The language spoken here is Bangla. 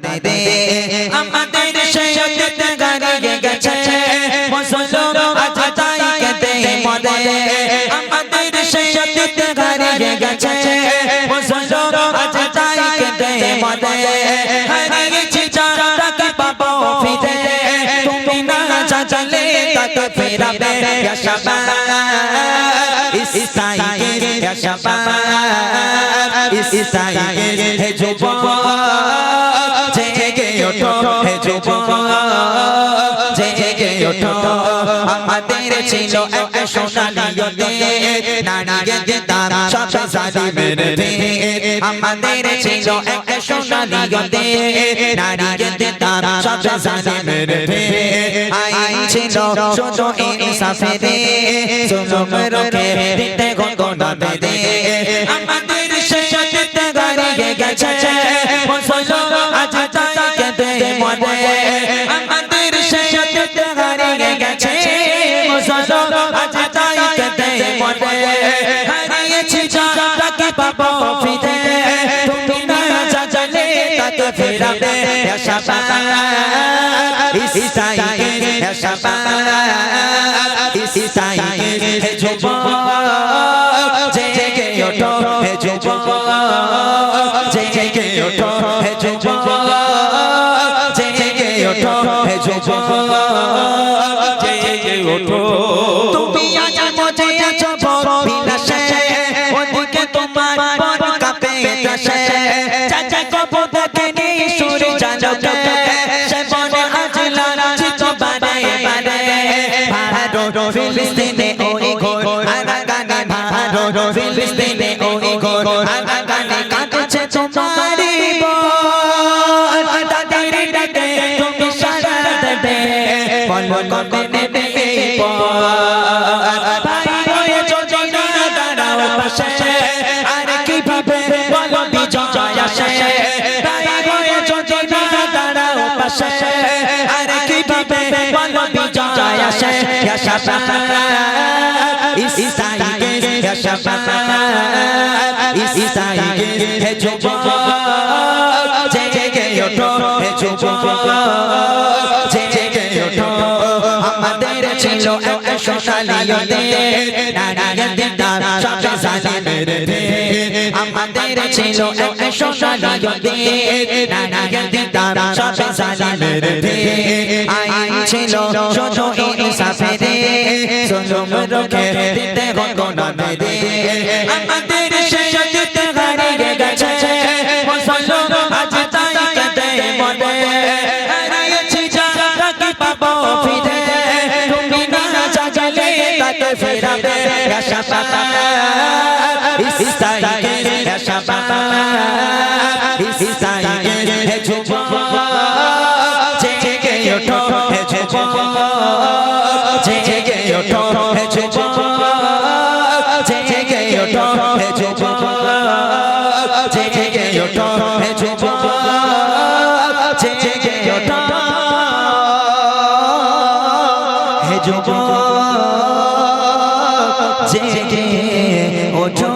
দে আমাদের শরীয়ত হারিয়ে গেছে মুসলমান আজ তাই কেঁদে মরে আমাদের শরীয়ত হারিয়ে গেছে মুসলমান আজ তাই কেঁদে মরে হারিয়েছি যাকে পাবো ফিরে তুমি না চাইলে তাকে ফেরাবে ইয়া শাবাব ইসাই ইয়া শাবাব ইসাই হে যুবক জেগে ওঠো হে যুবক জেগে ওঠো আমাদের ছিল এক সোনালী দিন নাড়িয়ে দিতাম সব জালিমের ভিড় আমাদের ছিল এক সোনালী দিন নাড়িয়ে দিতাম সব জালিমের ভিড় আইন ছিল শুধু ইনসাফের জুলুম রোখে দিতে গণনা বেঁধে আমাদের শরীয়ত হারিয়ে গেছে মুসলমান আজ তাই কেঁদে মরে আমাদের শরীয়ত হারিয়ে গেছে মুসলমান আজ তাই কেঁদে মরে হারিয়েছি যাকে পাবো ফিরে তুমি না চাইলে তাকে ফেরাবে ইয়া শাবাব ইসাই ইয়া শাবাব ইসাই হে যুবক জেগে ওঠো হে যুবক জেগে ওঠো হে যুবক জেগে ওঠো হে যুবক জেগে ওঠো তুমি আজ মজে আছো বিলাসে ওদিকে তোমার মন কাঁপে দাসে চাচা কবো দেখেনি সুরে জানো সে বনে আজ লাঞ্ছিত বারে বারে ভারত ফিলিস্তিনে ওই ঘোর আগানে ভারত ফিলিস্তিনে ওই ঘোর আগানে কাঁদছে তোমারি বোন তাদের ডাকে তুমি সাড়া দেবে পলক নেবে বোন ভাই হয়ে যদি না দাঁড়াও পাশে আর কিভাবে বলো বিজয় আসে ভাই হয়ে যদি না দাঁড়াও পাশে আর কিভাবে বলো বিজয় আসে ইয়া শাবাব ইসাই ইয়া শাবাব ইসাই হে যুবক জেগে ওঠো হে যুবক জেগে ওঠো আমাদের ছিল এক সোনালী দিন নাড়িয়ে দিতাম সব জালিমের ভিড় আমাদের ছিল এক সোনালী দিন নাড়িয়ে দিতাম সব জালিমের ভিড় আইন ছিল শুধু ইনসাফের জুলুম রোখে দিতে গণনা বেঁধে আমাদের শরীয়ত হারিয়ে গেছে মুসলমান আজ তাই কেঁদে মরে হারিয়েছি যাকে পাবো ফিরে তুমি না চাইলে তাকে ফেরাবে ইয়া শাবাব ইসাই ইয়া শাবাব ইসাই হে যুবক জেগে ওঠো হে যুবক জেগে ওঠো হে যুবক জেগে ওঠো হে যুবক জেগে ওঠো হে যুবক জেগে ওঠো হে যুবক জেগে ওঠো